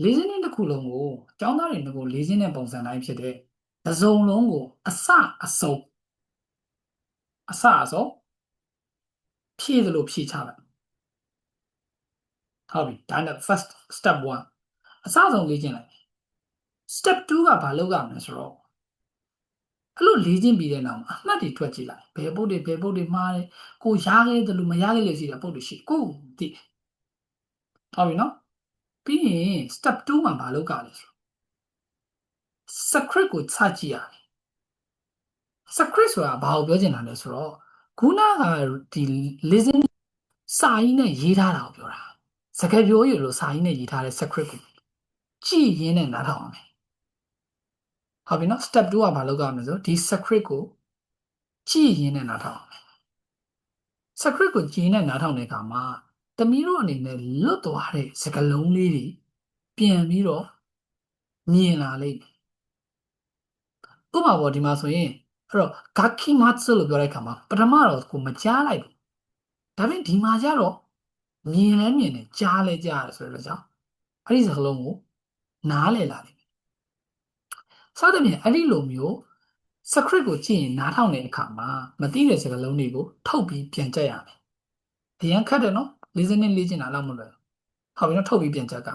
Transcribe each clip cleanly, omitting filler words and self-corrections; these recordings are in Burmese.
listening တစ်ခုလုံးကိုအကြောင်းသားတွေငကို listening တဲ့ပုံစံတိုင်းဖြစ်တဲ့တစ်စုံလုံးကိုအစအဆုံးဖြည့်သလိုဖြည့်ချလိုက်ဟုတ်ပြီဒါနဲ့ first step 1အစဆုံးလေ့ကျင့်လိုက် step 2ကဘာလုပ်ရမလဲဆိုတော့အဲ့လိုလေ့ကျင့်ပြီးတဲ့နောက်မှာအမှတ်တွေထွက်ကြည့်လိုက်ဘယ်ပုတ်တွေမှားတယ်ကိုရခဲ့တယ်လို့မရခဲ့လို့ရှိတဲ့ပုတ်တွေရှိကိုသိဟုတ်ပြီနော်ပြီးရင် step 2မှာဘာလုပ်ကြလဲဆို script ကိုစကြည့်ရတယ် script ဆိုတာဘာကိုပြောချင်တာလဲဆိုတော့ခုနကဒီ listen စာရင်းနဲ့ရေးထားတာကိုပြောတာစကားပြောရလို့စာရင်းနဲ့ရေးထားတဲ့ script ကိုကြည့်ရင်းနဲ့နားထောင်အောင်ဟုတ်ပြီနော် step 2ကဘာလုပ်ကြမလဲဆိုဒီ script ကိုကြည့်ရင်းနဲ့နားထောင်အောင် script ကိုကြည့်ရင်းနဲ့နားထောင်တဲ့အခါမှာသမီးတို့အနေနဲ့လွတ်သွားတဲ့စကားလုံးလေးတွေပြန်ပြီးတော့မြင်လာလိမ့်မယ်ဥပမာပေါ်ဒီမှာဆိုရင်အဲ့တော့ gaki matsu လို့ပြောတဲ့အခါမှာပထမတော့ကိုမကြားလိုက်ဘူးဒါပေမဲ့ဒီမှာကျတော့မြင်လဲမြင်တယ်ကြားလဲကြားရတယ်ဆိုတော့ကြောင့်အဲ့ဒီစကားလုံးကိုနားလည်လာလိမ့်မယ်စသဖြင့်အဲ့ဒီလိုမျိုး script ကိုကြည့်ရင်နားထောင်တဲ့အခါမှာမသိတဲ့စကားလုံးတွေကိုထုတ်ပြီးပြန်ကြက်ရမယ်အရင်ခက်တယ်နော် listening လေ့ကျင့်တာတော့မလွယ်ဟုတ်ပြီနော်ထုတ်ပြီးပြန်ကြက်က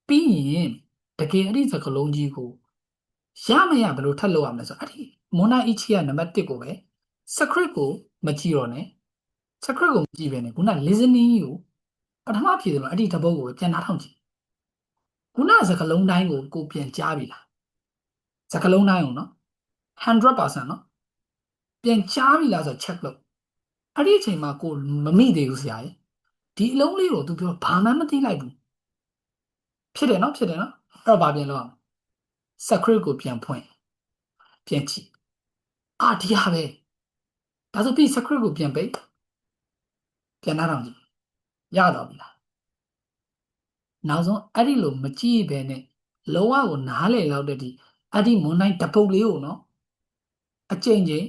ပြီးရင်တကယ်အဲ့ဒီစကားလုံးကြီးကိုရမရဘယ်လိုထပ်လုပ်ရမလဲဆိုတော့အဲ့ဒီမိုနာအီချီကနံပါတ်1ကိုပဲ script ကိုမကြည့်တော့နဲ့ script ကိုမကြည့်ဘဲနဲ့ခုန listening ကိုပထမဖြေတယ်လို့အဲ့ဒီတပုတ်ကိုပြန်နားထောင်ကြည့်ခုနစကားလုံးတိုင်းကိုပြန်ကြားပြီလားစကားလုံးတိုင်းကိုနော်100%နော်ပြန်ကြားပြီလားဆိုတော့ check လုပ်အဲ့ဒီအချိန်မှာကိုမမိသေးဘူးဆရာကြီးဒီအလုံးလေးကိုသူပြောဘာမှမသိလိုက်ဘူးဖြစ်တယ်နော်အဲ့တော့ဘာပြန်လုပ်အောင် script ကိုပြန်ဖွင့်ပြန်ကြည့်ဒီဟာပဲဒါဆိုပြီး script ကိုပြန်ပိတ်ပြန်နားထောင်ကြည့်ရတော့ပြီလားနောက်ဆုံးအဲ့ဒီလိုမကြည့်ဘဲနဲ့လုံးဝကိုနားလည်လောက်တဲ့ဒီအဲ့ဒီမွန်တိုင်းတပုတ်လေးကိုနော်အကျဉ်းချင်း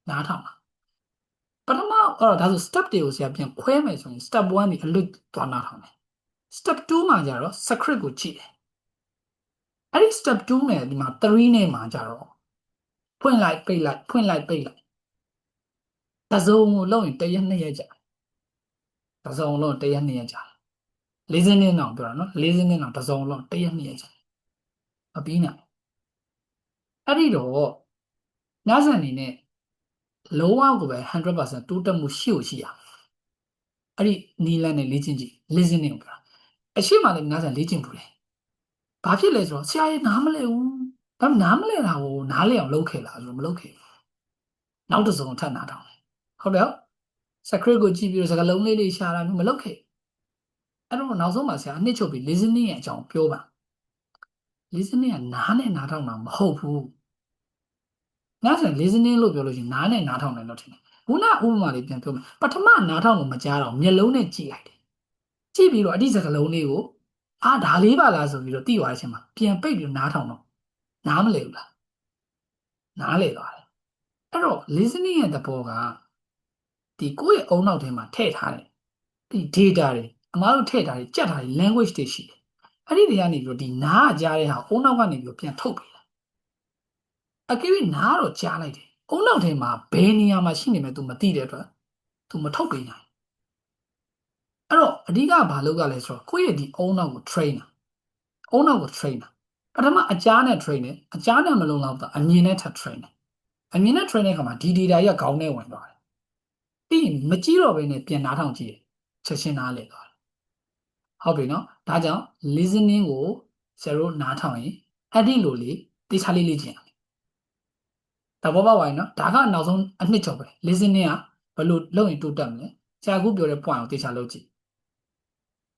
နားထောင်တာပထမအဲ့တော့ဒါဆို step တွေကိုဆရာပြန်ခွဲမယ်ဆိုရင် step 1ဒီအလွတ်သွားနားထောင်တယ် step 2မှာကျတော့ script ကိုကြည့်တယ်အဲ့ဒီ step 2နဲ့ဒီမှာ3နဲ့မှာကျတော့ဖွင့်လိုက်ပိတ်လိုက်ဖွင့်လိုက်ပိတ်လိုက်တစုံကိုလုံးရင်1ရက်2ရက်ကြာတစုံလုံး1ရက်2ရက်ကြာlistening တော့ပြောတာနော် listening တော့တစုံလုံး1ရက်2ရက်ကြာအပြီးနိုင်အဲ့ဒီတော့ညစံအနေနဲ့လုံးဝကိုပဲ100%တိုးတက်မှုရှိရအဲ့ဒီနီလန်နဲ့လေ့ကျင့်ကြည့် listening ကိုပြောတာအရှိမှလည်းညစံလေ့ကျင့်ဘူးလေဘာဖြစ်လဲဆိုတော့ဆရာကြီးနားမလဲဘူးဒါနားမလဲတာကိုနားလဲအောင်လုပ်ခဲ့လားဆိုတော့မလုပ်ခဲ့ဘူးနောက်တစ်စုံထပ်နားထောင်တယ်ဟုတ်တယ် script ကိုကြည့်ပြီးတော့စကားလုံးလေးတွေရှာတာမျိုးမလုပ်ခဲ့အဲ့တော့နောက်ဆုံးမှာဆရာအနှစ်ချုပ်ပြီး listening ရဲ့အကြောင်းပြောပါ listening ကနားနဲ့နားထောင်တာမဟုတ်ဘူးနားဆို listening လို့ပြောလို့ရှိရင်နားနဲ့နားထောင်တယ်လို့ထင်တယ်ခုနဥပမာလေးပြန်ပြောမယ်ပထမနားထောင်လို့မကြားတော့မျက်လုံးနဲ့ကြည့်လိုက်တယ်ကြည့်ပြီးတော့အဒီစကားလုံးလေးကိုဒါလေးပါလားဆိုပြီးတော့သိသွားတဲ့အချိန်မှာပြန်ပိတ်ပြီးနားထောင်တော့နားမလဲဘူးလားနားလေသွားတယ်အဲ့တော့ listening ရဲ့သဘောကဒီကိုယ့်ရဲ့အုံနောက်ထဲမှာထည့်ထားတယ်ဒီ data တွေအမားတို့ထည့်ထားတယ်ကြက်ထားတယ် language တွေရှိတယ်အဲ့ဒီတွေကနေပြီးတော့ဒီနားကကြားတဲ့ဟာအုံနောက်ကနေပြီးတော့ပြန်ထုတ်ပေးတာအကယ်၍နားတော့ကြားလိုက်တယ်အုံနောက်ထဲမှာဘယ်နေရာမှာရှိနေမယ် तू မသိတဲ့အတွက် तू မထုတ်ပေးနိုင်အဲ့တော့အဓိကဘာလုပ်ရလဲဆိုတော့ကိုယ့်ရဲ့ဒီအုံနောက်ကို train တာအုံနောက်ကို train တာပထမအကြားနဲ့ train တယ်အကြားနဲ့မလုံလောက်တော့အမြင်နဲ့ထပ် train တယ်အမြင်နဲ့ train တဲ့အခါမှာဒီ data ကြီးကခေါင်းထဲဝင်သွားတယ်ပြီးရင်မကြည့်တော့ဘဲနဲ့ပြန်နားထောင်ကြည့်ချက်ချင်းနားလည်သွားတယ်ဟုတ်ပြီနော်ဒါကြောင့် listening ကိုဆရာတို့နားထောင်ရင်အဲ့ဒီလိုလေးတေချာလေးလေ့ကျင့်ရမယ်ဒါဘောပေါက်ပါရင်နော်ဒါကနောက်ဆုံးအနှစ်ချုပ်ပဲ listening ကဘယ်လိုလုပ်ရင်တိုးတက်မလဲဆရာခုပြောတဲ့ point ကိုတေချာလုပ်ကြည့်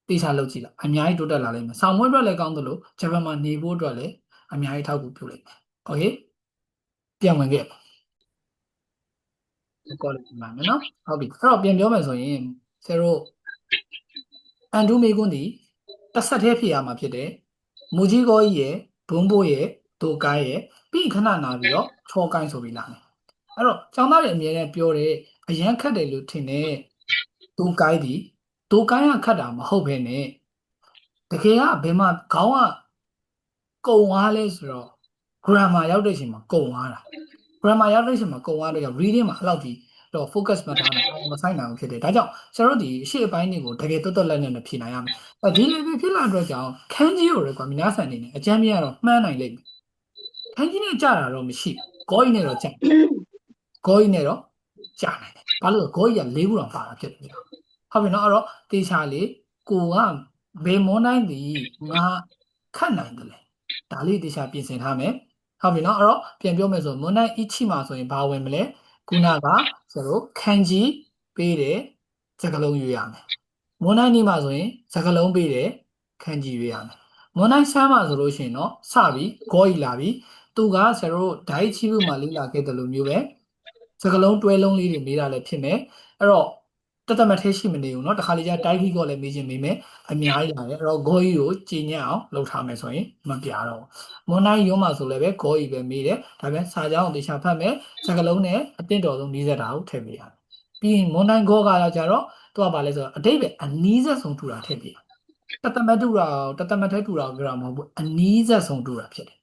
တေချာလုပ်ကြည့်လိုက်အများကြီးတိုးတက်လာလိမ့်မယ်ဆောင်းမွေးအတွက်လည်းကောင်းသလိုဂျပန်မှာနေဖို့အတွက်လည်းအများကြီးထောက်ကူပြုလိမ့်မယ်โอเคပြန်ဝင်ခဲ့ကောလိပ်မှာမယ်နော်ဟုတ်ပြီအဲ့တော့ပြန်ပြောမယ်ဆိုရင်ဆရာတို့အန်ဒူမေကွန်းဒီတစ်ဆက်တည်းဖြစ်ရမှာဖြစ်တယ်မူကြီးကောကြီးရဲ့ဘုံဘိုးရဲ့ဒိုကိုင်းရဲ့ပြီးခဏနာပြီးတော့ချောကိုင်းဆိုပြီးလာမယ်အဲ့တော့ကျောင်းသားတွေအမြဲတမ်းပြောတယ်အရန်ခတ်တယ်လို့ထင်တယ်ဒိုကိုင်းဒီဒိုကိုင်းကခတ်တာမဟုတ်ဘဲနဲ့ တကယ်ကဘယ်မှာခေါင်းကကုံသွားလဲဆိုတော့ grammar ရောက်တဲ့အချိန်မှာကုံသွားတာ grammar ရောက်တဲ့အချိန်မှာကုံသွားတော့ reading မှာအဲ့လောက်ဒီတော့ focus မထားနိုင်အောင်မဆိုင်နိုင်အောင်ဖြစ်တယ်ဒါကြောင့်ကျွန်တော်တို့ဒီအရှေ့အပိုင်းတွေကိုတကယ်တွတ်တွတ်လက်နဲ့ဖြေနိုင်ရမယ်ဒီ level ဖြစ်လာတော့ကြောင့်ခန်းကြီးကိုလည်းကွာ皆さんအနေနဲ့အကြမ်းပြကတော့မှန်းနိုင်လိမ့်မယ်ခန်းကြီးနဲ့ကြာတာတော့မရှိဂေါ်ကြီးနဲ့တော့ကြာဂေါ်ကြီးနဲ့တော့ကြာနိုင်တယ်ဘာလို့လဲဂေါ်ကြီးက၄ခုတောင်ပါတာဖြစ်တယ်ဟုတ်ပြီနော်အဲ့တော့တေချာလေးကိုကဘယ်မွန်တိုင်းဒီငါခတ်နိုင်တယ်လေဒါလေးတေချာပြင်ဆင်ထားမယ်ဟုတ်ပြီနော်အဲ့တော့ပြန်ပြောမယ်ဆိုမွန်တိုင်းအချိမှာဆိုရင်ဘာဝင်မလဲခုနကကျွန်တော်ခန်းကြီးပေးတယ်စကလုံးရွေးရမယ်မွန်တိုင်းဒီမှာဆိုရင်စကလုံးပေးတယ်ခန်းကြီးရွေးရမယ်မွန်တိုင်းဆမ်းမှာဆိုလို့ရှိရင်တော့စပြီဂေါ်ကြီးလာပြီသူကကျွန်တော်ဒိုင်းချီဘူးမှာလေးလာခဲ့တယ်လို့မျိုးပဲစကလုံးတွဲလုံးလေးတွေမေးတာလည်းဖြစ်မယ်အဲ့တော့တသက်မထဲရှိမနေဘူးเนาะတခါလေကျတိုက်ခီကောလည်းမေးခြင်းမေးမယ်အများကြီးလာတယ်အဲ့တော့ဂေါ်ကြီးကိုကြည်ညက်အောင်လုပ်ထားမယ်ဆိုရင်မပြတော့မွန်တိုင်းရုံးမှာဆိုလည်းပဲဂေါ်ကြီးပဲမေးတယ်ဒါပေမဲ့စာကြောင်းတေချာဖတ်မယ်စကလုံးနဲ့အတင့်တော်ဆုံးနီးစပ်တာကိုထည့်ပေးရတယ်ပြီးရင်မွန်တိုင်းဂေါ်ကတော့ကျတော့သူကဘာလဲဆိုတော့အတိတ်ပဲအနီးစပ်ဆုံးထူတာထည့်ပေးတသက်မတူတာတသက်မထဲထူတာကိုပြောတာမဟုတ်ဘူးအနီးစပ်ဆုံးထူတာဖြစ်တယ်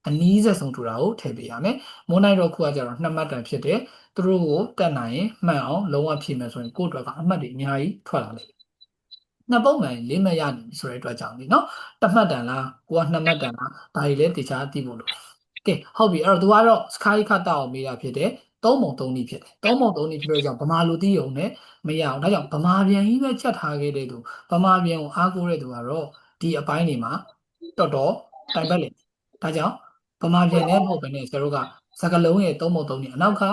အနီးစပ်ဆုံးထူတာကိုထည့်ပေးရမယ်မွန်တိုင်းတော့ခုကကျတော့2မှတ်တန်ဖြစ်တယ်သူတို့ကိုတက်နိုင်ရင်မှန်အောင်လုံးဝဖြည့်မယ်ဆိုရင်ကိုယ့်အတွက်ကအမှတ်တွေအများကြီးထွက်လာလိမ့်မယ်နှစ်ပုံမှန်၄မှတ်ရနေပြီဆိုတဲ့အတွက်ကြောင့်ဒီနော်တစ်မှတ်တန်လားကိုက2မှတ်တန်လားဒါတွေလည်းတခြားသိဖို့လိုကဲဟုတ်ပြီအဲ့တော့သူကတော့ sky ခတ်တာကိုမေးတာဖြစ်တယ်သုံးပုံသုံးနည်းဖြစ်တယ်သုံးပုံသုံးနည်းဖြစ်လို့ကြောင့်ဗမာလူသိရုံနဲ့မရအောင်ဒါကြောင့်ဗမာပြန်ကြီးပဲချက်ထားခဲ့တဲ့သူဗမာပြန်ကိုအားကိုးတဲ့သူကတော့ဒီအပိုင်းတွေမှာတော်တော်တိုင်ပတ်လိမ့်မယ်ဒါကြောင့်ဗမာပြန်လည်းမဟုတ်ဘဲနဲ့ကျွန်တော်တို့ကစကလုံးရဲ့သုံးပုံသုံးနည်းအနောက်က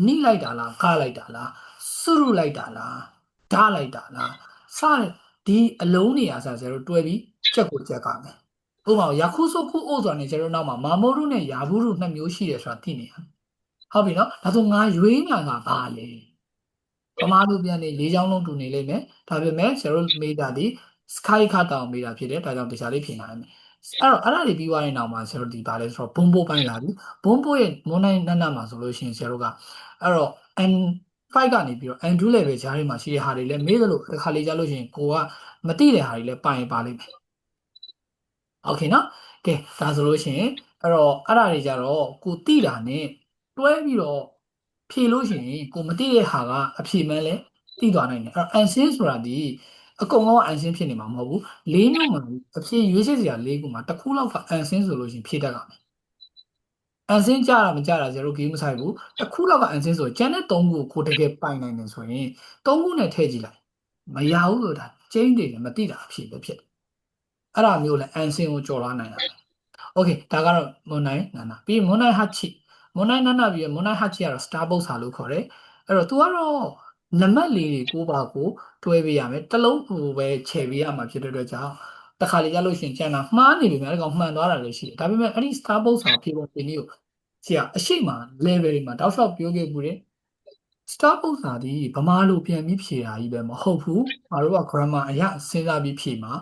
နိလိုက်တာလားကားလိုက်တာလားစုရုလိုက်တာလားဓာလိုက်တာလားစတဲ့ဒီအလုံးနေရာဆိုကျွန်တော်တို့တွဲပြီးချက်ကိုချက်ကမယ်ဥပမာယခုဆိုခုအိုဆိုတာနေကျွန်တော်နောက်မှာမာမိုရုနဲ့ယာဘူးရုနှစ်မျိုးရှိတယ်ဆိုတာသိနေရဟုတ်ပြီနော်ဒါဆိုငါရွေးညာကဘာလဲဗမာလူပြန်နေ၄ချောင်းလုံးတူနေလိမ့်မယ်ဒါပေမဲ့ကျွန်တော်မေးတာဒီ sky ခတ်တောင်မေးတာဖြစ်တယ်ဒါကြောင့်တခြားလေးပြင်နိုင်မယ်အဲ့ဒါတွေပြီးသွားရင်နောက်မှာကျွန်တော်ဒီဘာလဲဆိုတော့ဘုံဘိုးပိုင်းလာပြီဘုံဘိုးရဲ့မွန်နိုင်နတ်နတ်မှာဆိုလို့ရှိရင်ကျွန်တော်ကအဲ့တော့ N5 ကနေပြီးတော့ N2 level ဂျားတွေမှာရှိတဲ့ဟာတွေလည်းမေးသလိုတစ်ခါလေကြားလို့ရှိရင်ကိုကမသိတဲ့ဟာတွေလည်းပါရင်ပါလိမ့်မယ်โอเคနော်ကဲဒါဆိုလို့ရှိရင်အဲ့တော့အဲ့ဒါတွေကြတော့ကိုတိတာနဲ့တွဲပြီးတော့ဖြေလို့ရှိရင်ကိုမသိတဲ့ဟာကအဖြေမှန်းလဲသိသွားနိုင်တယ်အဲ့တော့အန်ဆင်းဆိုတာဒီအကုန်လုံးကအန်ဆင်းဖြစ်နေမှာမဟုတ်ဘူး၄မျိုးမှာအဖြေရွေးချယ်စရာ၄ခုမှာတစ်ခုလောက်ကအန်ဆင်းဆိုလို့ရှိရင်ဖြေတတ်တာမယ်အန်ဆင်းကြတာမကြတာကျတော့ဂိမ်းမဆိုင်ဘူးတစ်ခုလောက်ကအန်ဆင်းဆိုကျန်တဲ့၃ခုကိုတကယ်ပိုင်နိုင်တယ်ဆိုရင်၃ခုနဲ့ထည့်ကြည့်လိုက်မရဘူးဆိုတာကျင်းတွေလည်းမသိတာအဖြေပဲဖြစ်တယ်အဲ့ဒါမျိုးလဲအန်ဆင်းကိုကြော်လွှားနိုင်တာโอเคဒါကတော့မွန်နိုင်နာနာပြီးမွန်နိုင်ဟာချီမွန်နိုင်နာနာပြီးမွန်နိုင်ဟာချီကတော့ star box စာလို့ခေါ်တယ်အဲ့တော့ तू ကတော့နံပါတ်လေးတွေကိုပါကိုတွဲပေးရမယ်တစ်လုံးကိုပဲခြယ်ပေးရမှာဖြစ်တဲ့အတွက်ကြောင့်တခါလေရလို့ရှိရင်ကျန်တာမှားနေပြီများအဲ့ကောင်မှန်သွားတာလည်းရှိတယ်ဒါပေမဲ့အဲ့ဒီ star box စာဖြေပုံတင်လေးကိုကြည့်ရအရှိမ level တွေမှာတောက်လျှောက်ပြောခဲ့မှုတယ် star box စာဒီဗမာလိုပြန်ပြီးဖြေတာကြီးပဲမဟုတ်ဘူးငါတို့က grammar အရစဉ်းစားပြီးဖြေမှာ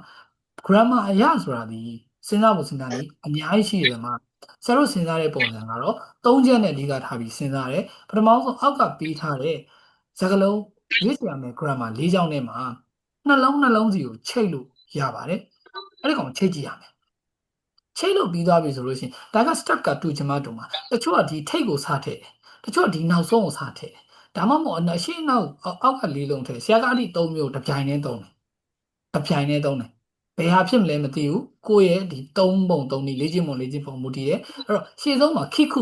grammar အရဆိုတာဒီစဉ်းစားဖို့စဉ်းစားနေအများကြီးရှိတယ်မှာဆရာတို့စဉ်းစားတဲ့ပုံစံကတော့၃ချက်နဲ့အဓိကထားပြီးစဉ်းစားတယ်ပထမဆုံးအောက်ကပေးထားတဲ့စကားလုံးရွေးချယ်ရမယ့် grammar ၄ချောင်းထဲမှာနှလုံးစီကိုချိတ်လို့ရပါတယ်အဲ့ဒီကောင်ချိတ်ကြည့်ရမယ်ချိတ်လို့ပြီးသွားပြီဆိုလို့ရှိရင်ဒါက step ကတူချင်မှတူမှာတချို့ကဒီထိတ်ကိုစထည့်တယ်တချို့ကဒီနောက်ဆုံးကိုစထည့်တယ်ဒါမှမဟုတ်အရှင်းနောက်အောက်ကလေးလုံးထည့်ဆရာကအဲ့ဒီ၃မျိုးတစ်ပြိုင်တည်းသုံးတယ်တစ်ပြိုင်တည်းသုံးတယ်ဘယ်ဟာဖြစ်မလဲမသိဘူးကိုယ့်ရဲ့ဒီ၃ပုံ၃နည်း၄ချက်ပုံမူတည်တယ်အဲ့တော့ရှေ့ဆုံးမှာခိခ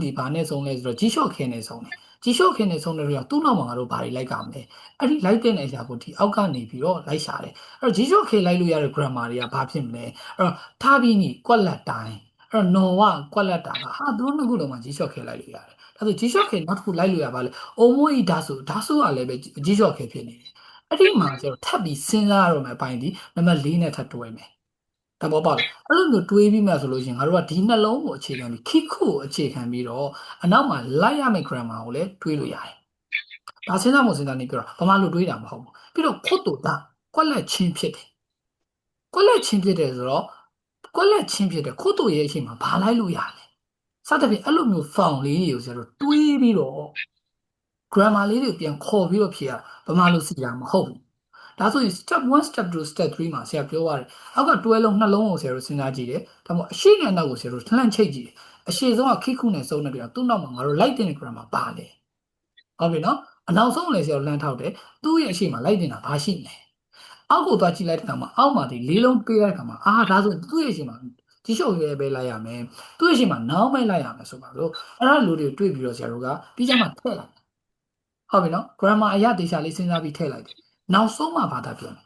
ုဒီဘာနဲ့ဆုံးလဲဆိုတော့ဂျီရှော့ခဲနဲ့ဆုံးတယ်ဂျီရှော့ခဲနဲ့ဆုံးတယ်လို့သူ့နောက်မှာငါတို့ဘာတွေလိုက်ကြမလဲအဲ့ဒီလိုက်တဲ့အရာကိုဒီအောက်ကနေပြီးတော့လိုက်ရှာတယ်အဲ့တော့ဂျီရှော့ခဲလိုက်လို့ရတဲ့ grammar တွေကဘာဖြစ်မလဲအဲ့တော့ထားပြီးနီကွက်လက်တိုင်းအဲ့တော့နော်ဝကွက်လက်တာကဟာသူတို့နှစ်ခုလုံးမှာဂျီရှော့ခဲလိုက်လို့ရတယ်ဒါဆိုဂျီရှော့ခဲနောက်တစ်ခုလိုက်လို့ရပါလေအိုမိုအီဒါဆိုကလည်းပဲဂျီရှော့ခဲဖြစ်နေတယ်အဲ့ဒီမှာကျတော့ထပ်ပြီးစဉ်းစားရတော့မယ့်အပိုင်းဒီနံပါတ်၄နဲ့ထပ်တွဲမယ်တဘောပေါက်လားအဲ့လိုမျိုးတွေးပြီးမှဆိုလို့ရှိရင်ငါတို့ကဒီနှလုံးကိုအခြေခံပြီးခိခုကိုအခြေခံပြီးတော့အနောက်မှာလိုက်ရမယ့် grammar ကိုလည်းတွေးလို့ရတယ်ဒါစဉ်းစားမှုစဉ်းစားနေပြောတာဘာမှလို့တွေးတာမဟုတ်ဘူးပြီးတော့ခွတ်တူတာကွက်လက်ချင်းဖြစ်တယ်ကွက်လက်ချင်းဖြစ်တယ်ဆိုတော့ကွက်လက်ချင်းဖြစ်တယ်ခွတ်တူရဲ့အချိန်မှာဘာလိုက်လို့ရလဲစသဖြင့်အဲ့လိုမျိုး found လေးတွေကိုဆိုတော့တွေးပြီးတော့ grammar လေးတွေကိုပြန်ခေါ်ပြီးတော့ဖြေရဗမာလိုစီတာမဟုတ်ဘူး ဒါဆိုရင် step 1 step 2 step 3မှာဆရာပြောရတယ်အောက်ကတွဲလုံးနှလုံးကိုဆရာတို့စဉ်းစားကြည့်တယ်ဒါမှမဟုတ်အရှိနဲ့အနောက်ကိုဆရာတို့လှမ်းချိတ်ကြည့်တယ်အရှိဆုံးကခိခုနဲ့စုံနေပြီးတော့သူ့နောက်မှာငါတို့လိုက်တဲ့ grammar ပါလေဟုတ်ပြီနော်အနောက်ဆုံးလည်းဆရာတို့လှမ်းထောက်တယ်သူ့ရဲ့အရှိမှာလိုက်တင်တာဘာရှိလဲအောက်ကိုသွားကြည့်လိုက်တဲ့အခါမှာအောက်မှာဒီလေးလုံးပေးတဲ့အခါမှာဒါဆိုသူ့ရဲ့အရှိမှာဒီရှုပ်ရဲပဲလိုက်ရမယ်သူ့ရဲ့အရှိမှာနောင်းပဲလိုက်ရမယ်ဆိုပါလို့အဲ့ဒါလူတွေတွေ့ပြီးတော့ဆရာတို့ကပြီးကြမှာထည့်လိုက်ဟုတ်ပြီနော် grammar အရာတေချာလေးစဉ်းစားပြီးထည့်လိုက်တယ်နောက်ဆုံးမှဘာသာပြန်မယ်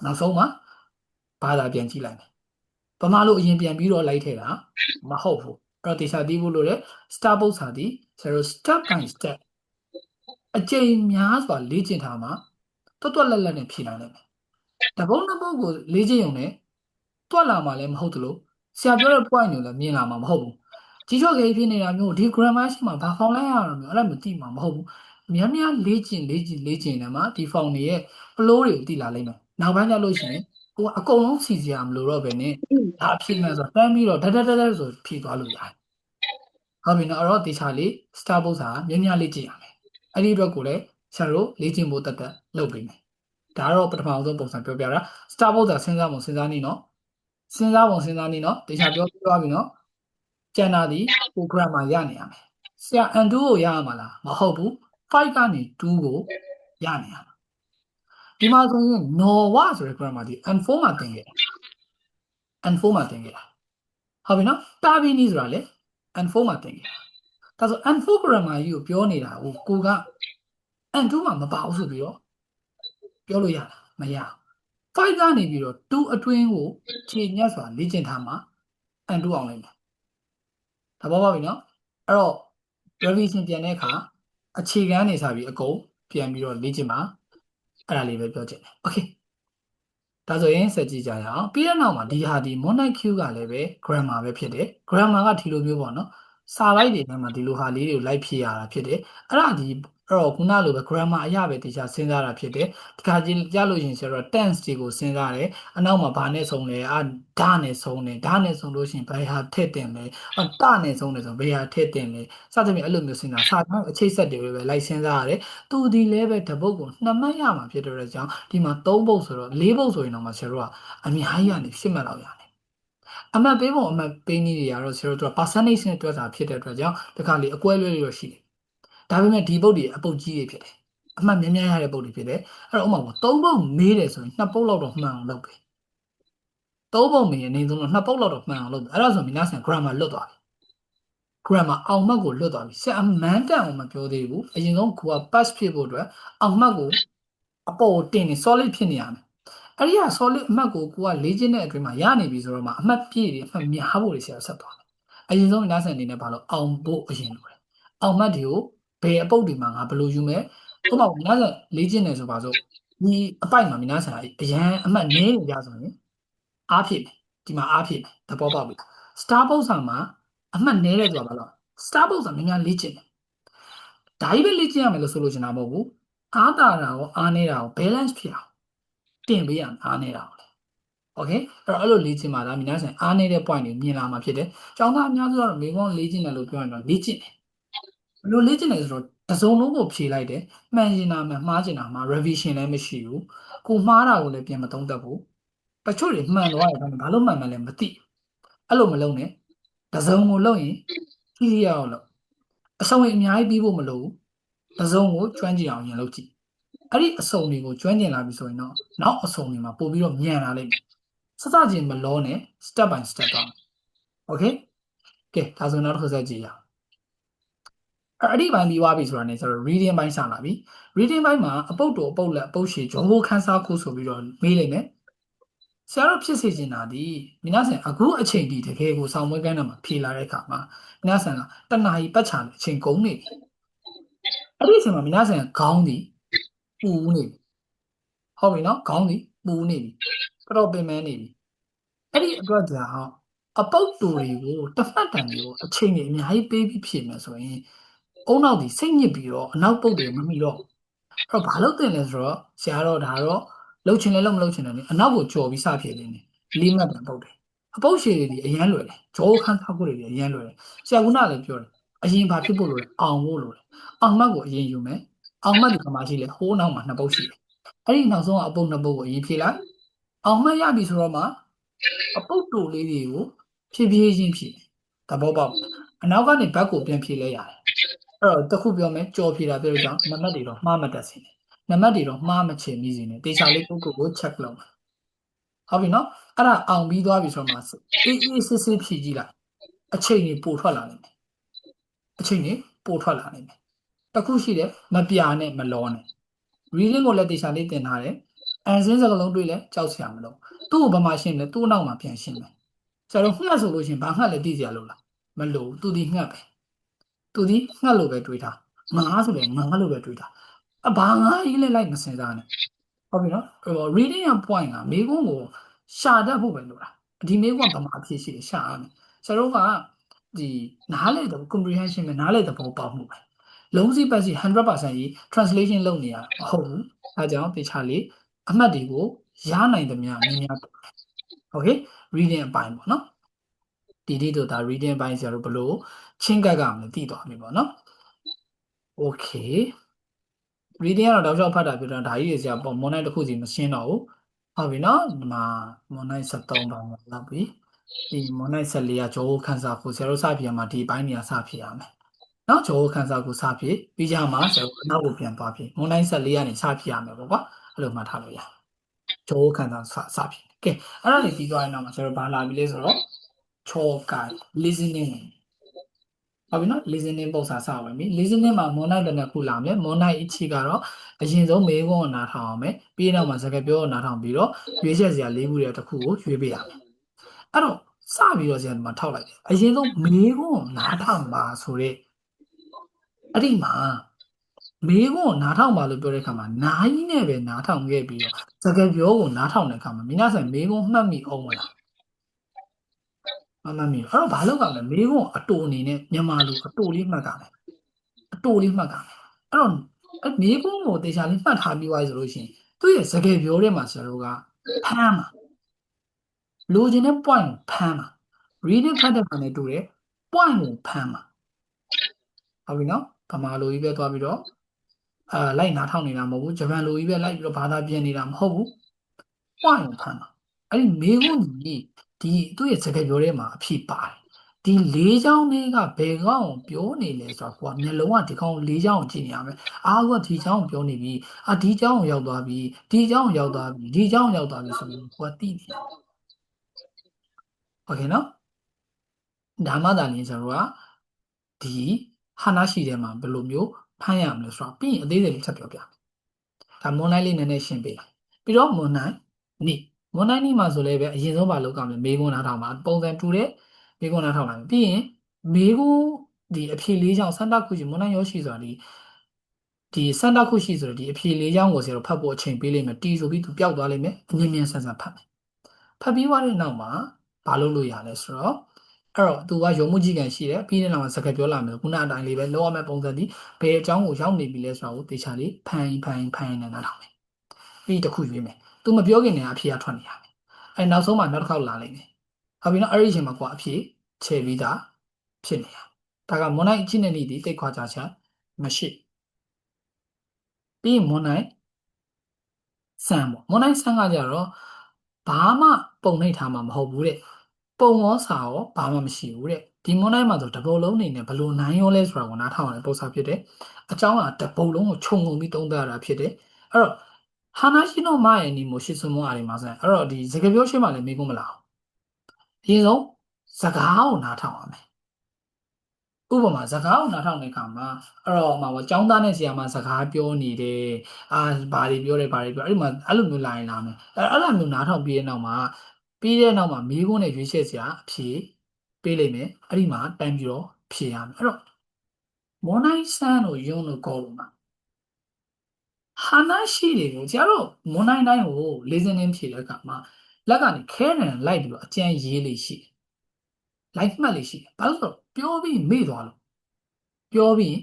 နောက်ဆုံးမှဘာသာပြန်ကြည့်လိုက်မယ်ဗမာလိုအရင်ပြန်ပြီးတော့လိုက်ထည့်တာမဟုတ်ဘူးအဲ့တော့တေချာသိဖို့လိုတယ် start ပုတ်စာသည်ဆရာတို့ step by step အကျိန်များစွာလေ့ကျင့်ထားမှာတွတ်တွတ်လက်လက်နဲ့ဖြေနိုင်လိမ့်မယ်တပုံးတစ်ပုတ်ကိုလေ့ကျင့်ရုံနဲ့တွက်လာမှလည်းမဟုတ်သလိုဆရာပြောတဲ့ point ကိုလည်းမြင်လာမှာမဟုတ်ဘူးကြီးချော့ကြီးဖြစ်နေတာမျိုးဒီ grammar ရှိမှဘာဖောင်လိုက်ရအောင်မျိုးအဲ့ဒါမျိုးသိမှာမဟုတ်ဘူးများများလေ့ကျင့်နေမှာဒီ form တွေရဲ့ flow တွေကိုသိလာလိမ့်မယ်နောက်ပိုင်းကျလို့ရှိရင်ကိုကအကုန်လုံးစီစရာမလိုတော့ဘဲနဲ့ဒါအဖြစ်မှန်ဆိုတန်းပြီးတော့တက်ဆိုဖြည့်သွားလို့ရတယ်ဟုတ်ပြီနော်အဲ့တော့တေချာလေး start ပုတ်စာများများလေ့ကျင့်ရမယ်အဲ့ဒီအတွက်ကိုလည်းဆရာတို့လေ့ကျင့်ဖို့တက်လုပ်ပေးမယ်ဒါကတော့ပထမဆုံးပုံစံပြောပြတာ start ပုတ်စာစဉ်းစားပုံစဉ်းစားနည်းနော်စဉ်းစားပုံစဉ်းစားနည်းနော်တေချာပြောပြသွားပြီနော်ကျန်တာဒီ program မှာရနေရမယ်ဆရာ undo ကိုရရမှာလားမဟုတ်ဘူး5ကနေ2ကိုရနေရမှာဒီမှာဆိုရင် norwa ဆိုတဲ့ grammar ဒီ n4 မှာသင်ခဲ့တာ n4 မှာသင်ခဲ့တာဟုတ်ပြီနော်တာဘီနီဆိုတာလေ n4 မှာသင်ခဲ့တာဒါဆို n4 grammar ကြီးကိုပြောနေတာကိုက n2 မှာမပါဘူးဆိုပြီးတော့ပြောလို့ရတာမရဘူး5ကနေပြီးတော့2အတွင်းကိုခြေညက်စွာလေ့ကျင့်ထားမှာ n2 အောင်လိုက်မယ်သဘောပေါက်ပြီနော်အဲ့တော့ revision ပြန်တဲ့အခါအခြေခံနေစားပြီးအကုန်ပြန်ပြီးတော့လေ့ကျင့်ပါအဲ့ဒါလေးပဲပြောချင်တယ်โอเคဒါဆိုရင်ဆက်ကြည့်ကြရအောင်ပြီးတဲ့နောက်မှာဒီဟာဒီ monad q ကလည်းပဲ grammar ပဲဖြစ်တယ် grammar ကဒီလိုမျိုးပေါ့နော်စာလိုက်တွေထဲမှာဒီလိုဟာလေးတွေကိုလိုက်ဖြည့်ရတာဖြစ်တယ်အဲ့ဒါဒီအဲ့တော့ခုနလိုပဲ grammar အရာပဲတရားစဉ်းစားတာဖြစ်တယ်ဒီခါကြီးရလို့ရင်ဆိုတော့ tense တွေကိုစဉ်းစားတယ်အနောက်မှာဘာနဲ့ဆုံးလဲဒါနဲ့ဆုံးတယ်ဒါနဲ့ဆုံးလို့ရှိရင်ဘယ်ဟာထည့်တင်လဲတနဲ့ဆုံးတယ်ဆိုဘယ်ဟာထည့်တင်လဲစသဖြင့်အဲ့လိုမျိုးစဉ်းစားစာတိုင်းအခြေဆက်တွေပဲလိုက်စဉ်းစားရတယ်သူဒီလည်းပဲတပုတ်ကို2မှတ်ရမှာဖြစ်တဲ့ကြောင့်ဒီမှာ3ပုတ်ဆိုတော့4ပုတ်ဆိုရင်တော့မှဆရာတို့ကအများကြီးကနေ10မှတ်လောက်ရတယ်အမှတ်ပေးပုံအမှတ်ပေးနည်းတွေကတော့ဆရာတို့က percentage နဲ့တွက်တာဖြစ်တဲ့အတွက်ကြောင့်ဒီခါလေးအကွဲလွဲလို့ရှိတယ်ဒါပေမဲ့ဒီပုတ်တွေအပုတ်ကြီးတွေဖြစ်တယ်အမှတ်များများရတဲ့ပုတ်တွေဖြစ်တယ်အဲ့တော့ဥပမာ3ပုတ်မေးတယ်ဆိုရင်2ပုတ်လောက်တော့မှန်အောင်လုပ်ပေး3ပုတ်မေးရင်အနေဆုံးတော့2ပုတ်လောက်တော့မှန်အောင်လုပ်ပေးအဲ့ဒါဆိုမြင်ဆန် grammar လွတ်သွားပြီ grammar အောင်မှတ်ကိုလွတ်သွားပြီဆရာအမှန်တန်အောင်မပြောသေးဘူးအရင်ဆုံးကိုက pass ဖြစ်ဖို့အတွက်အောင်မှတ်ကိုအပေါ်တင်နေ solid ဖြစ်နေရမယ်အဲ့ဒီက solid အမှတ်ကိုကလေ့ကျင့်တဲ့အတွင်းမှာရနေပြီဆိုတော့မှအမှတ်ပြည့်တယ်အမှတ်များဖို့တွေဆရာဆက်သွားတယ်အရင်ဆုံးမြင်ဆန်အနေနဲ့ဘာလို့အောင်ဖို့အရင်လိုတယ်အောင်မှတ်တွေကိုဘယ်အပုတ်တွေမှာငါဘယ်လိုယူမယ်ဥပမာမြင်ဆန်လေ့ကျင့်နေဆိုပါစို့ဒီအပိုက်မှာမြင်ဆန်အရန်အမှတ်နည်းနေကြဆိုရင်အားဖြစ်တယ်ဒီမှာအားဖြစ်တယ်သဘောပေါက်ပြီ star ပုံစံမှာအမှတ်နည်းတဲ့ဆိုတာဘာလို့ star ပုံစံများများလေ့ကျင့်တယ်ဒါကြီးပဲလေ့ကျင့်ရမယ်လို့ဆိုလို့ချင်တာမဟုတ်ဘူးအားတာတာရောအားနေတာရော balance ဖြစ်အောင်တင်ပေးရမယ်အားနေတာရောโอเคအဲ့တော့အဲ့လိုလေ့ကျင့်ပါလား皆さんအားနေတဲ့ point တွေမြင်လာမှာဖြစ်တယ်ကျောင်းသားအများစုကတော့မေကွန်လေ့ကျင့်တယ်လို့ပြောရင်တော့လေ့ကျင့်တယ်ဘယ်လိုလေ့ကျင့်လဲဆိုတော့တစ်စုံလုံးကိုဖြေလိုက်တယ်မှန်ကျင်တာမှန်မှားကျင်တာမှာ revision လည်းမရှိဘူးကိုမှားတာကိုလည်းပြန်မသုံးသပ်ဘူးတချို့တွေမှန်သွားတယ်ဘာလို့မှန်မှန်လဲမသိအဲ့လိုမလုပ်နဲ့တစ်စုံကိုလုပ်ရင်ကြည့်ရအောင်လုပ်အစုံရင်အများကြီးပြီးဖို့မလိုဘူးတစ်စုံကိုကျွမ်းကျင်အောင်ရင်လုပ်ကြည့်အဲ့ဒီအစုံတွေကိုကျွမ်းကျင်လာပြီဆိုရင်တော့နောက်အစုံတွေမှာပို့ပြီးတော့မြန်လာလိမ့်မယ်စစချင်းမလောနဲ့ step by step သွားမယ် okay ကဲဒါဆိုနောက်တစ်ခုဆက်ကြည့်ရအောင်အဲ့ဒီပိုင်းပြီးသွားပြီဆိုတာ ਨੇ ဆိုတော့ reading ပိုင်းစလာပြီ reading ပိုင်းမှာအပုတ်တော်အပုတ်လက်အပုတ်ရှည်ဂျောဘိုခန်းစားခုဆိုပြီးတော့မေးလိုက်မယ်ဆရာတို့ဖြစ်စေချင်တာဒီမြနာဆန်အခုအချိန်ဒီတကယ်ကိုဆောင်းမွေးကန်းတော့မှာဖြေလာတဲ့အခါမှာမြနာဆန်ကတဏှာကြီးပတ်ချာအချိန်ကုန်နေပြီအဲ့ဒီအချိန်မှာမြနာဆန်ခေါင်းဒီပူနေပြီဟုတ်ပြီနော်ခေါင်းဒီပူနေပြီတော်တော်ပင်ပန်းနေပြီအဲ့ဒီအတွက်ကြောင့်အပုတ်တူတွေကိုတစ်ဖက်တန်တွေကိုအချိန်ကြီးအများကြီးပေးပြီးဖြည့်မယ်ဆိုရင်အုံနောက်ဒီစိတ်ညစ်ပြီးတော့အနောက်ပုတ်တွေမမိတော့အဲ့တော့ဘာလို့တင်လဲဆိုတော့ဆရာတော့ဒါတော့လှုပ်ချင်လဲလှုပ်မလှုပ်ချင်တယ်လေအနောက်ကိုကြော်ပြီးစဖြည့်နေတယ်လေးမှတ်တန်ပုတ်တယ်အပုတ်ရှည်တွေအရန်လွယ်တယ်ဂျောခန်းထောက်ကိုတွေအရန်လွယ်တယ်ဆရာကလည်းပြောတယ်အရင်ဘာဖြစ်ဖို့လိုလဲအောင်ဖို့လိုတယ်အောင်မှတ်ကိုအရင်ယူမယ်အောင်မှတ်ဒီကမှရှိလဲဟိုးနောက်မှာနှစ်ပုတ်ရှိတယ် အဲ့ဒီနောက်ဆုံးကအပုတ်နှစ်ပုတ်ကိုအရင်ဖြည့်လိုက်အောင်မှတ်ရပြီဆိုတော့မှအပုတ်တူလေးတွေကိုဖြည်းဖြည်းချင်းဖြည့်သဘောပေါက်အနောက်ကနေဘက်ကိုပြန်ဖြည့်လဲရတယ်အဲ့တော့တစ်ခုပြောမယ်ကြော်ဖြည့်တာပြောလို့ကြောင့်နံပါတ်တွေတော့မှားမတက်စေနဲ့နံပါတ်တွေတော့မှားမချင်မိစေနဲ့တေချာလေးကို check လုပ်မှာဟုတ်ပြီနော်အဲ့ဒါအောင်ပြီးသွားပြီဆိုတော့မှအေးအေးစစ်စစ်ဖြည့်ကြည့်လိုက်အချိန်ကြီးပို့ထွက်လာနိုင်တယ်အချိန်ကြီးပို့ထွက်လာနိုင်တယ်တစ်ခုရှိတယ်မပြာနဲ့မလောနဲ့ reading ကိုလည်းတေချာလေးသင်ထားတယ်အန်စင်းစကလုံးတွေ့လဲကြောက်စရာမလိုသူ့ကိုဘာမှရှင်းလဲသူ့နောက်မှာပြန်ရှင်းမယ်ဆရာတို့ငှက်ဆိုလို့ရှိရင်ဘာငှက်လဲသိကြလို့လားမလို့သူဒီငှက်ပဲသူဒီငှက်လို့ပဲတွေးထားငါဆိုလည်းငါလို့ပဲတွေးထားအဘာငါကြီးလဲလိုက်မစင်စားနဲ့ဟုတ်ပြီနော်reading ရ point ကမိကုန်းကိုရှာတတ်ဖို့ပဲလိုတာဒီမိကုန်းကဘာမှအဖြစ်ရှိတယ်ရှာရမယ်ဆရာတို့ကဒီနားလေတဲ့ comprehension ပဲနားလေတဲ့ဘောပေါက်မှုပဲလုံးစီပတ်စီ100%ကြီး translation လုပ်နေရမဟုတ်ဘူးအဲကြောင့်တေချာလေးအမှတ်တွေကိုရနိုင်သမျှများများโอเค reading အပိုင်းပေါ့နော်ဒီဒီတို့ဒါ reading အပိုင်းဆရာတို့ဘယ်လိုချင်းကပ်ကမလဲသိသွားပြီပေါ့နော်โอเค reading ကတော့တောက်လျှောက်ဖတ်တာပြောတာဒါကြီးတွေဆရာပေါ့မွန်နိုင်တစ်ခုစီမရှင်းတော့ဘူးဟုတ်ပြီနော်ဒီမှာမွန်နိုင်73ပါမှာလောက်ပြီဒီမွန်နိုင်14ကဂျိုးခန်းစားဖို့ဆရာတို့စဖြေရမှာဒီဘိုင်းနေရာစဖြေရမယ်နော်ဂျိုးခန်းစားကိုစဖြေပြီးကြမှာဆရာတို့အနောက်ကိုပြန်သွားဖြေမွန်နိုင်14ကနေစဖြေရမယ်ပေါ့ကွာအဲ့လိုမှတ်ထားလို့ရဂျိုးခန်းစားစဖြေကဲအဲ့ဒါလေးပြီးသွားရင်တော့ဆရာတို့ဘာလာပြီလဲဆိုတော့ချောကိုင် listening ဟုတ်ပြီနော် listening ပုံစံစဝင်ပြီ listening မှာ moon night တစ်ခုလာမယ် moon night အချီကတော့အရင်ဆုံးမေးခွန်းကိုနားထောင်အောင်မယ်ပြီးတော့မှစကားပြောကိုနားထောင်ပြီးတော့ရွေးချက်စရာ၄ခုရဲ့တစ်ခုကိုရွေးပေးရမယ်အဲ့တော့စပြီးတော့ဆရာဒီမှာထောက်လိုက်တယ်အရင်ဆုံးမေးခွန်းကိုနားထောင်ပါဆိုတဲ့အဲ့ဒီမှာမေးခွန်းကိုနားထောင်ပါလို့ပြောတဲ့အခါမှာနားကြီးနဲ့ပဲနားထောင်ခဲ့ပြီးတော့စကားပြောကိုနားထောင်တဲ့အခါမှာမိနာဆန်မေးခွန်းမှတ်မိအောင်မလားမမှတ်မိဘူးအဲ့တော့ဘာလုပ်ကြမလဲမေးခွန်းအတူအနေနဲ့မြန်မာလူအတူလေးမှတ်ကြမယ်အတူလေးမှတ်တာအဲ့တော့အဲ့မေးခွန်းကိုတေချာလေးမှတ်ထားပြီးသွားပြီဆိုလို့ရှိရင်သူ့ရဲ့စကားပြောထဲမှာဆရာတို့ကဖမ်းမှာလိုချင်တဲ့ point ကိုဖမ်းမှာ reading ဖတ်တဲ့ခါနဲ့တူတယ် point ကိုဖမ်းမှာဟုတ်ပြီနော်ဗမာလိုကြီးပဲသွားပြီးတော့လိုက်နားထောင်နေတာမဟုတ်ဘူးဂျပန်လိုကြီးပဲလိုက်ပြီးတော့ဘာသာပြန်နေတာမဟုတ်ဘူး point ကိုဖမ်းမှာအဲ့ဒီမေးခွန်းကြီးဒီသူ့ရဲ့စကားပြောထဲမှာအဖြစ်ပါတယ်ဒီလေးချောင်းလေးကဘယ်ကောင်ပြောနေလဲဆိုတော့ကိုကမျက်လုံးကဒီကောင်လေးချောင်းကိုကြည့်နေရမယ်အားကဒီချောင်းကိုပြောနေပြီဒီချောင်းကိုရောက်သွားပြီဒီချောင်းကိုရောက်သွားပြီဒီချောင်းကိုရောက်သွားပြီဆိုပြီးကိုကသိနေတာโอเคနော်ဒါမှသာနေကျွန်တော်ကဒီဟာနာရှိထဲမှာဘယ်လိုမျိုးဖမ်းရမလဲဆိုတော့ပြီးရင်အသေးစိတ်လေးချက်ပြောပြဒါမွန်နိုင်လေးနည်းနည်းရှင်းပေးပြီးတော့မွန်နိုင်နိမွန်နိုင်နိမှာဆိုလည်းပဲအရင်ဆုံးမလုပ်ကြမယ်မေးခွန်းနားထောင်ပါပုံစံတူတဲ့မေးခွန်းနားထောင်လိုက်ပြီးရင်မေးခွန်းဒီအဖြေလေးချောင်းစန္ဒခုရှိမွန်နိုင်ရောရှိဆိုတာဒီစန္ဒခုရှိဆိုတော့ဒီအဖြေလေးချောင်းကိုဆရာတို့ဖတ်ဖို့အချိန်ပေးလိမ့်မယ်တီဆိုပြီးသူပျောက်သွားလိမ့်မယ်အမြင်မြန်ဆန်ဆန်ဖတ်မယ်ဖတ်ပြီးသွားတဲ့နောက်မှာဘာလုပ်လို့ရလဲဆိုတော့အဲ့တော့သူကရုံမှုကြီးကန်ရှိတယ်ပြီးတဲ့နောက်မှာစကားပြောလာမယ်ခုနအတိုင်းလေးပဲလောက်ရမယ့်ပုံစံဒီဘယ်အကြောင်းကိုရောက်နေပြီလဲဆိုတာကိုတေချာလေးဖန်နေနားထောင်မယ်ပြီးတစ်ခုရွေးမယ်သူမပြောခင်တည်းကအဖြေကထွက်နေရမယ်အဲနောက်ဆုံးမှနောက်တစ်ခေါက်လာလိမ့်မယ်ဟုတ်ပြီနော်အဲ့ဒီအချိန်မှာကိုကအဖြေချေပြီးသားဖြစ်နေရဒါကမွန်နိုင်အချင်းနဲ့နေဒီတိတ်ခွာကြချာမရှိပြီးမွန်နိုင်ဆန်ပေါ့မွန်နိုင်ဆန်ကကြတော့ဘာမှပုံနှိပ်ထားမှာမဟုတ်ဘူးတဲ့ပုံရောစာရောဘာမှမရှိဘူးတဲ့ဒီမွန်နိုင်မှာဆိုတပုတ်လုံးနေနဲ့ဘလို့နိုင်ရောလဲဆိုတာကိုနားထောင်ရတဲ့ပုံစံဖြစ်တယ်အကြောင်းကတပုတ်လုံးကိုခြုံငုံပြီးသုံးသပ်ရတာဖြစ်တယ်အဲ့တော့ဟာနာရှိနိုမာရဲ့နီမိုရှိဆွမောအားဒီမှာဆိုရင်အဲ့တော့ဒီစကားပြောရှင်းမှလည်းမေးခွန်းမလားအရင်ဆုံးစကားကိုနားထောင်ရမယ်ဥပမာစကားကိုနားထောင်တဲ့အခါမှာအဲ့တော့မှာပေါ့ចောင်းသားနဲ့ဆရာမစကားပြောနေတယ်ဘာတွေပြောတယ်ဘာတွေပြောအဲ့ဒီမှာအဲ့လိုမျိုးလာရင်လာမယ်အဲ့လိုမျိုးနားထောင်ပြီးတဲ့နောက်မှာမေးခွန်းနဲ့ရွေးချက်စရာအဖြေပေးလိုက်မယ်အဲ့ဒီမှာတိုင်ပြီးတော့ဖြေရမယ်အဲ့တော့မော်နိုင်ဆန်ကိုယုံလို့ကောလို့မှာဟာနာရှိတွေကိုကျတော့မွန်နိုင်တိုင်းကိုlistening ဖြေတဲ့အခါမှာလက်ကနေခဲတယ်လိုက်ပြီးတော့အကျန်းရေးလေးရှိတယ်လိုက်မှတ်လေးရှိတယ်ဘာလို့ဆိုတော့ပြောပြီးမေ့သွားလို့ပြောပြီး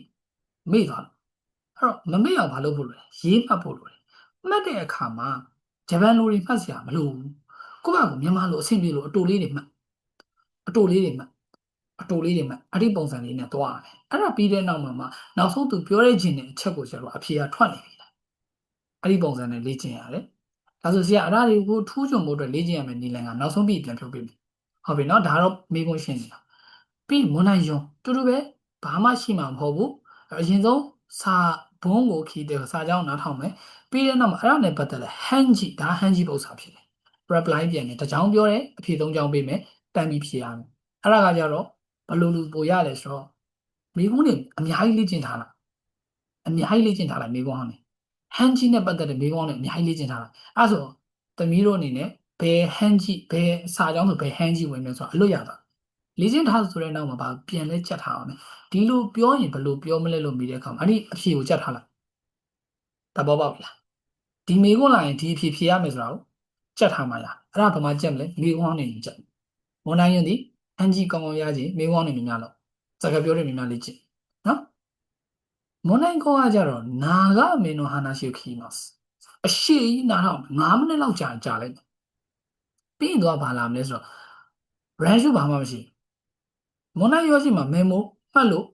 မေ့သွားလို့အဲ့တော့မမေ့အောင်ဘာလုပ်ဖို့လဲရေးမှတ်ဖို့လိုတယ်မှတ်တဲ့အခါမှာဂျပန်လိုတွေမှတ်စရာမလိုဘူးကိုယ့်ဘာကိုမြန်မာလိုအဆင်ပြေလို့အတူလေးတွေမှတ်အတူလေးတွေမှတ်အတူလေးတွေမှတ်အဲ့ဒီပုံစံလေးနဲ့သွားရတယ်အဲ့ဒါပြီးတဲ့နောက်မှာနောက်ဆုံးသူပြောရခြင်းတဲ့အချက်ကိုကျတော့အဖြေကထွက်နေပြီ အဲ့ဒီပုံစံနဲ့လေ့ကျင့်ရတယ်ဒါဆိုဆရာအဲ့ဒါတွေကိုထူးချွန်ဖို့အတွက်လေ့ကျင့်ရမယ်နည်းလမ်းကနောက်ဆုံးပြီးပြန်ဖြုတ်ပေးမယ်ဟုတ်ပြီနော်ဒါတော့မေးခွန်းရှင်းနေတာပြီးမွန်နိုင်ယွန်းတူတူပဲဘာမှရှိမှာမဟုတ်ဘူးအရင်ဆုံးစာဘုံကိုခီးတဲ့စာကြောင်းနားထောင်မယ်ပြီးတဲ့နောက်မှာအဲ့ဒါနဲ့ပတ်သက်တဲ့ hanji ဒါ hanji ပုံစံဖြစ်တယ် reply ပြန်တယ်တစ်ကြောင်းပြောတယ်အဖြေသုံးကြောင်းပေးမယ်တန်ပြီးဖြေရမယ်အဲ့ဒါကကြတော့ဘယ်လိုလူပိုရလဲဆိုတော့မိကုန်းနေအများကြီးလေ့ကျင့်ထားတာအများကြီးလေ့ကျင့်ထားလိုက်မိကုန်းဟောင်းနေဟန်ဂျီနဲ့ပတ်သက်တဲ့မိကုန်းနဲ့အများကြီးလေ့ကျင့်ထားလိုက်အဲ့ဆိုသမီးတို့အနေနဲ့ဘယ်ဟန်ဂျီဘယ်စာကြောင်းဆိုဘယ်ဟန်ဂျီဝင်လဲဆိုတာအလွတ်ရတာလေ့ကျင့်ထားဆိုတဲ့နောက်မှာပြန်လဲကြက်ထားအောင်ဒီလိုပြောရင်ဘယ်လိုပြောမလဲလို့မိတဲ့အခါမှာအဲ့ဒီအဖြေကိုကြက်ထားလိုက်တဘောပေါက်လားဒီမိကုန်းလာရင်ဒီအဖြေဖြေရမယ်ဆိုတာကိုကြက်ထားမှရအဲ့ဒါဘာမှကြက်မလဲမိကုန်းဟောင်းနေကြက်ဝန်နိုင်ရင်ဒီဟန်ဂျီကောင်းကောင်းရခြင်းမိကုန်းဟောင်းနေများလို့စကားပြောတဲ့များလေ့ကျင့်နော်မွန်နိုင်ကောကကြတော့နာဂမင်းတို့ဟာနာရှိခီမတ်အရှိကြီးနားတော့9မိနစ်လောက်ကြာလိုက်ပြီးရင်တော့ဘာလာမလဲဆိုတော့ brand ဘာမှမရှိမွန်နိုင်ရောရှိမှာ memo မှတ်လို့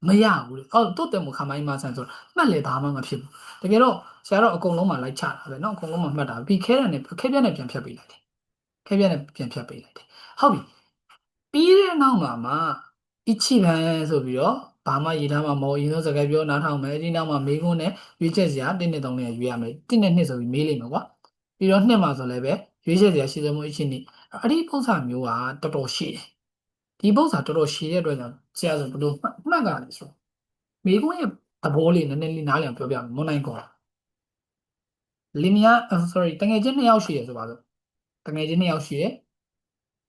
မရဘူးလေအော်တိုတ်တယ်မခမိုင်းမဆန်ဆိုမှတ်လေဘာမှမဖြစ်ဘူးတကယ်တော့ဆရာတော့အကုန်လုံးမှလိုက်ချတာပဲเนาะအကုန်လုံးမှမှတ်တာပြီးခဲတဲ့ခဲပြက်နဲ့ပြန်ဖြတ်ပေးလိုက်တယ်ခဲပြက်နဲ့ပြန်ဖြတ်ပေးလိုက်တယ်ဟုတ်ပြီပြီးတဲ့နောက်မှာအချီပန်ဆိုပြီးတော့ဘာမှရေးထားမှာမဟုတ်ရင်ဆုံးစကားပြောနားထောင်မယ်ဒီနောက်မှာမေးခွန်းနဲ့ရွေးချက်စရာ1နဲ့3နဲ့ရွေးရမယ်1နဲ့2ဆိုပြီးမေးလိမ့်မယ်ကွာပြီးတော့2မှာဆိုလည်းပဲရွေးချက်စရာရှိသမျှအချင်းနေအဲ့ဒီပုံစံမျိုးကတော်တော်ရှိတယ်ဒီပုံစံတော်တော်ရှိတဲ့အတွက်ကြောင့်ဆရာဆိုဘယ်လိုမှတ်ကလဲဆိုမေးခွန်းရဲ့သဘောလေးနည်းနည်းလေးနားလည်အောင်ပြောပြမယ်မွန်နိုင်ကောလင်မယား sorry တငယ်ချင်း2ယောက်ရှိရဆိုပါစို့တငယ်ချင်း2ယောက်ရှိရ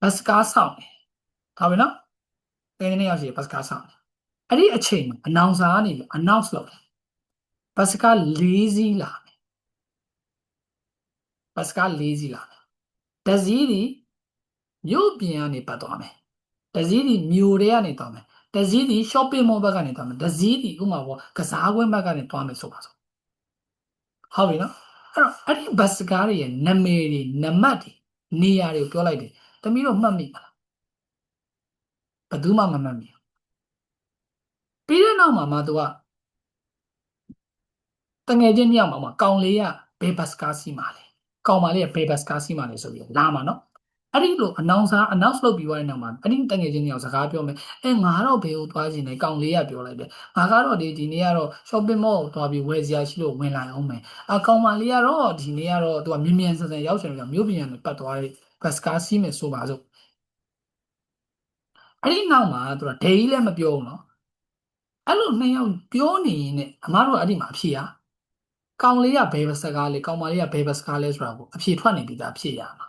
ဘတ်စကားဆောင်တယ်ဟုတ်ပြီနော်တကယ်နဲ့ရောက်ရှိဘတ်စကားဆောင်အဲ့ဒီအချိန်မှာအနောင်စာကနေ announce လုပ်တယ်ဘတ်စကား၄စီးလာမယ်ဘတ်စကား၄စီးလာမယ်တစည်းဒီမြို့ပြင်ကနေပတ်သွားမယ်တစည်းဒီမြို့တွေကနေသွားမယ်တစည်းဒီ shopping mall ဘက်ကနေသွားမယ်တစည်းဒီဥမာပေါ့ကစားကွင်းဘက်ကနေသွားမယ်ဆိုပါစို့ဟုတ်ပြီနော်အဲ့ဒီဘတ်စကားတွေရဲ့နာမည်တွေနံပါတ်တွေနေရာတွေကိုပြောလိုက်တယ်တမီးတို့မှတ်မိပါလားဘယ်သူမှမမှတ်မိပြီးတဲ့နောက်မှာသူကတငယ်ချင်းမြောက်မှာကောင်လေးကဘေဘတ်စကားစီးမှာလေကောင်မလေးကဘေဘတ်စကားစီးမှာလေဆိုပြီးလာမှာနော်အဲ့ဒီလို announce လုပ်ပြီးသွားတဲ့နောက်မှာအဲ့ဒီတငယ်ချင်းမြောက်စကားပြောမယ်ငါတော့ဘေကိုသွားခြင်းနဲ့ကောင်လေးကပြောလိုက်တယ်ငါကတော့ဒီနေ့ကတော့ shopping mall ကိုသွားပြီးဝယ်စရာရှိလို့ဝင်လာအောင်မယ်ကောင်မလေးကတော့ဒီနေ့ကတော့သူကမြင်မြန်ဆန်ဆန်ရောက်ချင်လို့မြို့ပြင်ကနေပတ်သွားတဲ့ဘတ်စကားစီးမယ်ဆိုပါစို့အဲ့ဒီနောက်မှာသူကဒေကြီးလည်းမပြောဘူးနော်အဲ့လိုနှစ်ယောက်ပြောနေရင်ねအမားတို့အဲ့ဒီမှာအဖြေရကောင်လေးကဘယ်ဘစကားလဲကောင်မလေးကဘယ်ဘစကားလဲဆိုတာကိုအဖြေထွက်နေပြီးသားဖြေရမှာ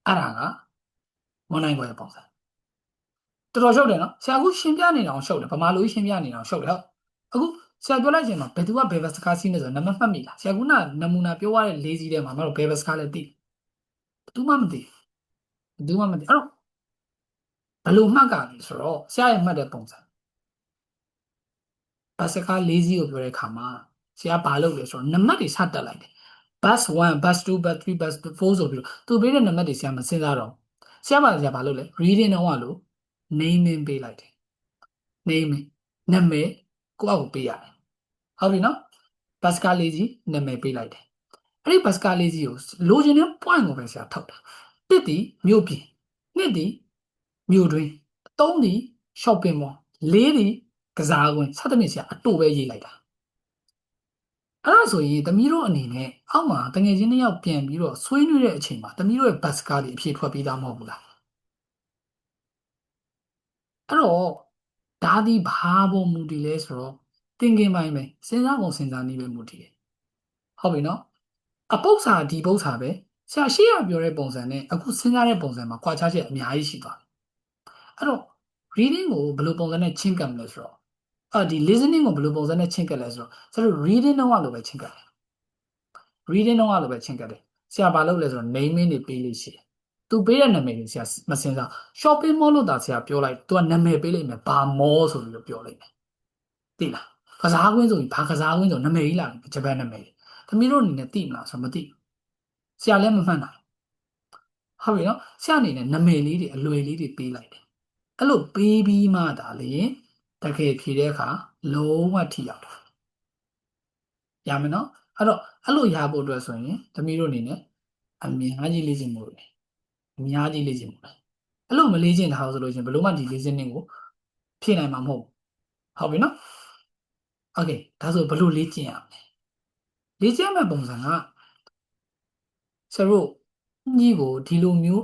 အဲ့ဒါကမွန်နိုင်ခွဲပုံစံတော်တော်ရှုပ်တယ်နော်ဆရာကရှင်းပြနေတာအောင်ရှုပ်တယ်ဗမာလူကြီးရှင်းပြနေတာအောင်ရှုပ်တယ်ဟုတ်အခုဆရာပြောလိုက်ခြင်းမှာဘယ်သူကဘယ်ဘစကားစီးနေဆိုနံပါတ်မှတ်မိလားဆရာကနမူနာပြောရတဲ့၄စီးထဲမှာမတော်ဘယ်ဘစကားလဲသိဘယ်သူမှမသိဘယ်သူမှမသိအဲ့တော့ဘယ်လိုမှတ်ကလဲဆိုတော့ဆရာရဲ့မှတ်တဲ့ပုံစံဘတ်စကား၄စီးကိုပြောတဲ့အခါမှာဆရာဘာလုပ်လဲဆိုတော့နံပါတ်တွေစတက်လိုက်တယ် bus 1 bus 2 bus 3 bus 4ဆိုပြီးတော့သူပေးတဲ့နံပါတ်တွေဆရာမစဉ်းစားတော့ဆရာဘာလုပ်လဲ reading တော့လို့ naming ပေးလိုက်တယ် naming နာမည်ကိုယ့်အကိုပေးရတယ်ဟုတ်ပြီနော် bus ကားလေးကြီးနာမည်ပေးလိုက်တယ်အဲ့ဒီ bus ကားလေးကြီးကိုလိုချင်တဲ့ point ကိုပဲဆရာထောက်တာတစ်ဒီမြို့ပြင်နှစ်ဒီမြို့တွင်းသုံးဒီ shopping mall လေးဒီကစားကွင်းစသဖြင့်ဆရာအတူပဲရေးလိုက်တာအဲ့ဒါဆိုရင်သမီးတို့အနေနဲ့အောက်မှာတငယ်ချင်းတစ်ယောက်ပြန်ပြီးတော့ဆွေးနွေးတဲ့အချိန်မှာသမီးတို့ရဲ့ဘတ်စကားတွေအဖြေထွက်ပြီးသားမဟုတ်ဘူးလားအဲ့တော့ဒါဒီဘာပေါ်မူတည်လဲဆိုတော့သင်္ကင်ပိုင်းပဲစဉ်းစားပုံစဉ်းစားနည်းပဲမူတည်တယ်ဟုတ်ပြီနော်အပု္ပ္ပစာဒီပု္ပ္ပစာပဲဆရာရှေ့ကပြောတဲ့ပုံစံနဲ့အခုစဉ်းစားတဲ့ပုံစံမှာကွာခြားချက်အများကြီးရှိသွားတယ်အဲ့တော့ reading ကိုဘယ်လိုပုံစံနဲ့ချင်းကပ်မလဲဆိုတော့ဒီ listening ကိုဘယ်လိုပုံစံနဲ့ချင်းကပ်လဲဆိုတော့ကျတို့ reading တော့လိုပဲချင်းကပ်တယ် reading တော့လိုပဲချင်းကပ်တယ်ဆရာဘာလုပ်လဲဆိုတော့ naming တွေပေးလို့ရှိတယ်သူပေးတဲ့နာမည်ကိုဆရာမစင်စား shopping mall လို့သာဆရာပြောလိုက်သူကနာမည်ပေးလိုက်မယ်ဘာ mall ဆိုပြီးတော့ပြောလိုက်မယ်သိလားကစားကွင်းဆိုရင်ဘာကစားကွင်းဆိုနာမည်ကြီးလာတယ်ဂျပန်နာမည်သမီးတို့အနေနဲ့သိမလားဆိုတော့မသိဆရာလည်းမမှတ်နိုင်ဟုတ်ပြီနော်ဆရာအနေနဲ့နာမည်လေးတွေအလွယ်လေးတွေပေးလိုက်တယ်အဲ့လိုပေးပြီးမှဒါလေတကယ်ဖြေတဲ့အခါလုံးဝထိရောက်တာရမယ်နော် အဲ့တော့အဲ့လိုရဖို့အတွက်ဆိုရင်သမီးတို့အနေနဲ့အများကြီးလေ့ကျင့်မှုတွေအများကြီးလေ့ကျင့်မှုတွေအဲ့လိုမလေ့ကျင့်ထားဘူးဆိုလို့ရှိရင်ဘယ်လို့မှဒီ listening ကိုဖြည့်နိုင်မှာမဟုတ်ဘူးဟုတ်ပြီနော်โอเคဒါဆိုဘယ်လိုလေ့ကျင့်ရမလဲလေ့ကျင့်မဲ့ပုံစံကဆရာတို့ညီကိုဒီလိုမျိုး